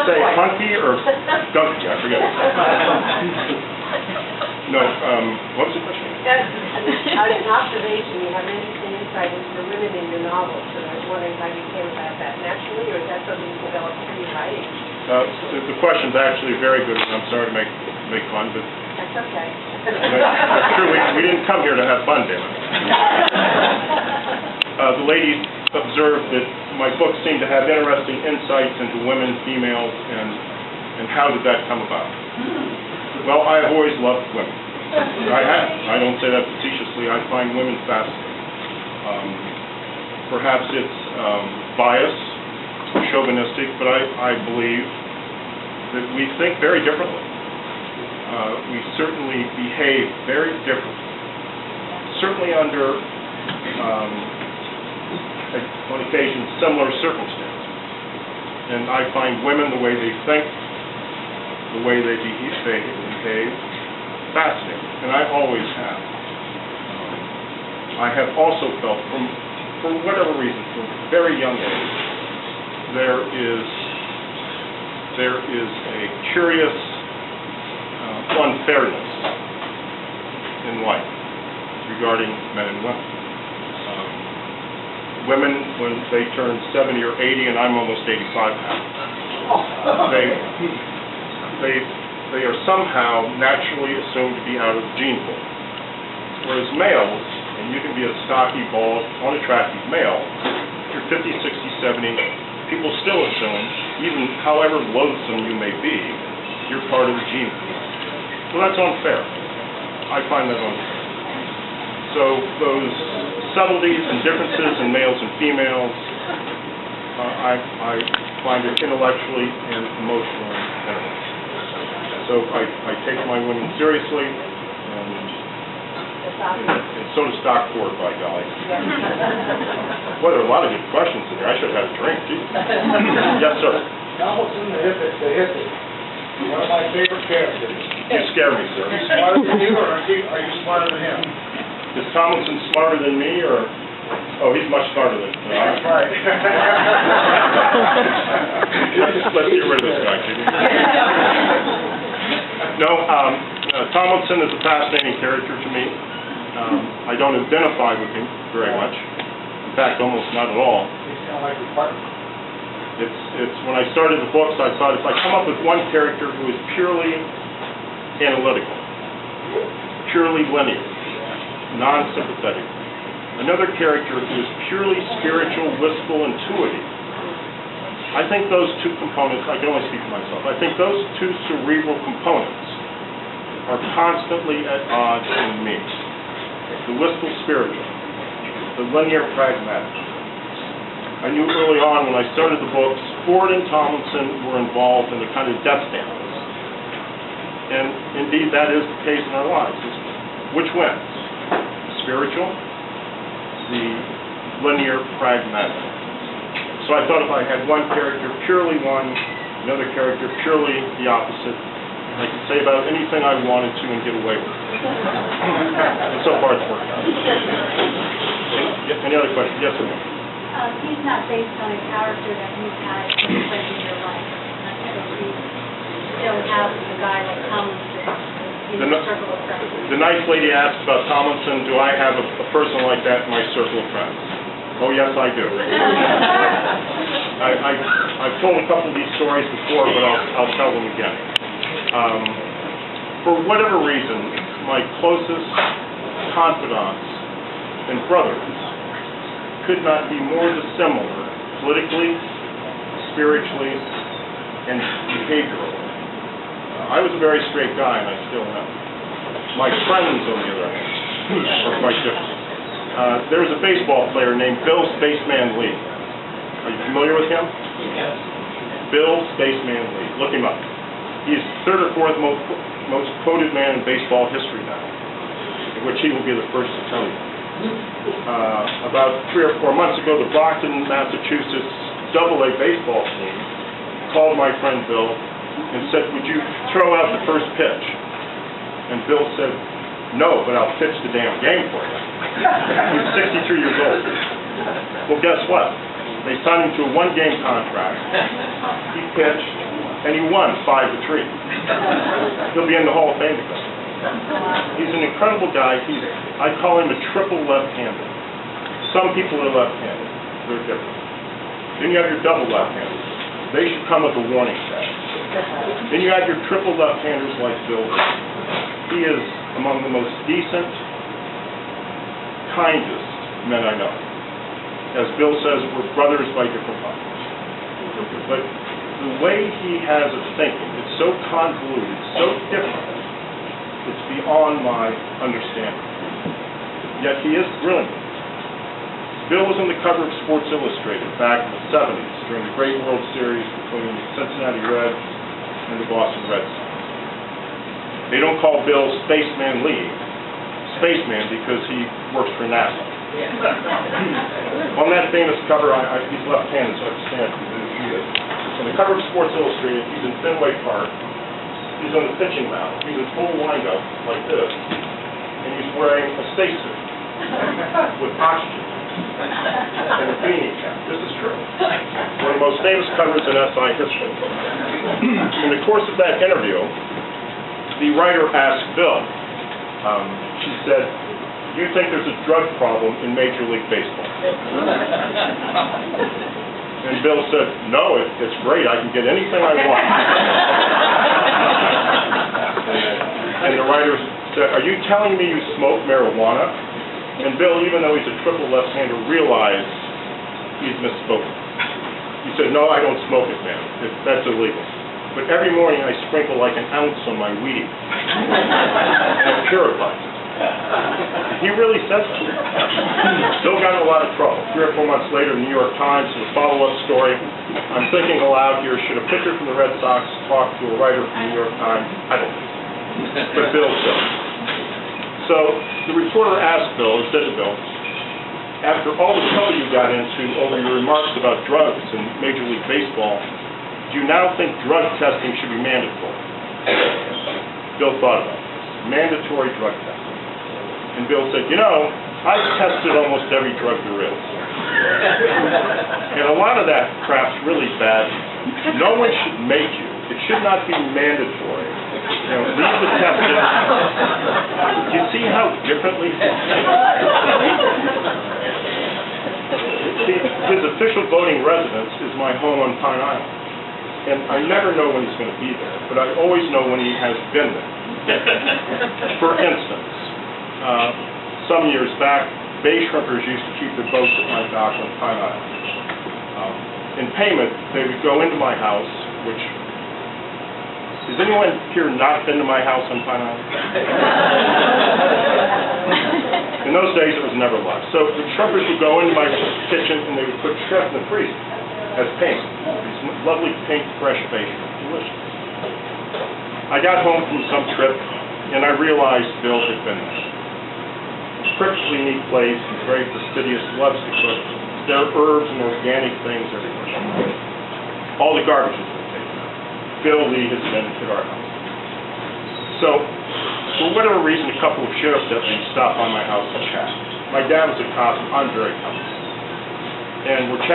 say hunky or gunky? I forget. No, what was the question? Out of an observation, you have an interesting insight into the women in your novels, and I was wondering how you came about that naturally, or is that something you developed through your writing? The question's actually very good, and I'm sorry to make fun, but That's okay. that's true. We didn't come here to have fun, damn it. The lady observed that my books seem to have interesting insights into women, females, and how did that come about? Well, I have always loved women. I have. I don't say that facetiously. I find women fascinating. Perhaps it's biased, chauvinistic, but I believe that we think very differently. We certainly behave very differently. Certainly under, on occasion, similar circumstances. And I find women, the way they think, the way they behave, fascinating, and I always have. I have also felt, for whatever reason, from a very young age, there is a curious unfairness in life regarding men and women. Women, when they turn 70 or 80, and I'm almost 85 now, they are somehow naturally assumed to be out of the gene pool. Whereas males, and you can be a stocky, bald, unattractive male, if you're 50, 60, 70, people still assume, even however loathsome you may be, you're part of the gene pool. Well, that's unfair. I find that unfair. So those subtleties and differences in males and females, I find it intellectually and emotionally interesting. So I take my women seriously, and so does Stockport, by golly. Boy, there are a lot of good questions in there. I should have had a drink, geez. Yes, sir. Hamilton the hippie. One of my favorite characters. You scare me, sir. Is he smarter than you, or are you smarter than him? Is Tomlinson smarter than me, or... Oh, he's much smarter than me. That's right. Let's get rid of this guy, kid. No, Tomlinson is a fascinating character to me. I don't identify with him very much. In fact, almost not at all. You sound like your partner. It's when I started the books, I thought if I come up with one character who is purely analytical, purely linear, non-sympathetic, another character who is purely spiritual, wistful, intuitive, I think those two components, I can only speak for myself, I think those two cerebral components are constantly at odds in me. The wistful spiritual, the linear pragmatic. I knew early on when I started the books, Ford and Tomlinson were involved in a kind of death dance. And indeed, that is the case in our lives. Which wins? The spiritual, the linear pragmatic. So I thought if I had one character purely one, another character purely the opposite, I could say about anything I wanted to and get away with it. And so far it's worked out. Any other questions? Yes, sir. He's not based on a character that you've had in your life. So you still have a guy like Tomlinson in your circle of friends. The nice lady asked about Tomlinson, do I have a person like that in my circle of friends? Oh, yes, I do. I've told a couple of these stories before, but I'll tell them again. For whatever reason, my closest confidants and brothers could not be more dissimilar politically, spiritually, and behaviorally. I was a very straight guy, and I still am. My friends, on the other hand, are quite different. There was a baseball player named Bill Spaceman Lee. Are you familiar with him? Yes. Bill Spaceman Lee. Look him up. He's the third or fourth most quoted man in baseball history now, in which he will be the first to tell you. About 3 or 4 months ago, the Brockton, Massachusetts AA baseball team called my friend Bill and said, would you throw out the first pitch? And Bill said, no, but I'll pitch the damn game for you. He's 63 years old. Well, guess what? They signed him to a 1-game contract. He pitched, and he won 5-3. He'll be in the Hall of Fame because of it. He's an incredible guy. I call him a triple left-hander. Some people are left-handed. They're different. Then you have your double left-handers. They should come with a warning tag. Then you have your triple left-handers like Bill. He is among the most decent, kindest men I know. As Bill says, we're brothers by different mothers. But the way he has of thinking, it's so convoluted, so different, it's beyond my understanding. Yet he is brilliant. Bill was on the cover of Sports Illustrated back in the 70s during the great World Series between the Cincinnati Reds and the Boston Red Sox. They don't call Bill Spaceman Lee Spaceman because he works for NASA. On that famous cover, he's left-handed, so I understand. On the cover of Sports Illustrated, he's in Fenway Park. He's on the pitching mound. He's in full windup like this, and he's wearing a spacesuit with oxygen and a beanie cap. This is true. One of the most famous covers in SI history. In the course of that interview, the writer asked Bill, she said, "Do you think there's a drug problem in Major League Baseball?" And Bill said, "No, it's great. I can get anything I want." And the writer said, "Are you telling me you smoke marijuana?" And Bill, even though he's a triple left-hander, realized he's misspoken. He said, "No, I don't smoke it, man. That's illegal. But every morning I sprinkle like an ounce on my weed. And it purifies it." He really said that. Bill got in a lot of trouble. 3 or 4 months later, the New York Times, in a follow-up story, I'm thinking aloud here, should a pitcher from the Red Sox talk to a writer from the New York Times? I don't think so. But Bill said. So the reporter asked Bill, or said to Bill, after all the trouble you got into over your remarks about drugs in Major League Baseball, do you now think drug testing should be mandatory? Bill thought about this. Mandatory drug testing. And Bill said, "You know, I've tested almost every drug there is. And a lot of that crap's really bad. No one should make you. It should not be mandatory. You know, leave the testing." Do you see how differently he thinks? See, his official voting residence is my home on Pine Island. And I never know when he's going to be there, but I always know when he has been there. For instance, some years back, bay shrimpers used to keep their boats at my dock on Pine Island. In payment, they would go into my house, which... Has anyone here not been to my house on Pine Island? In those days, it was never left. So the shrimpers would go into my kitchen and they would put shrimp in the freezer as payment. These lovely pink, fresh bay shrimp. Delicious. I got home from some trip and I realized Bill had been there. Perfectly neat place. He's very fastidious, loves to cook. There are herbs and organic things everywhere. All the garbage has been taken out. Bill Lee has been at our house. So, for whatever reason, a couple of sheriff's deputies stopped by my house to chat. My dad was a cop, I'm very comfortable. And we're chatting.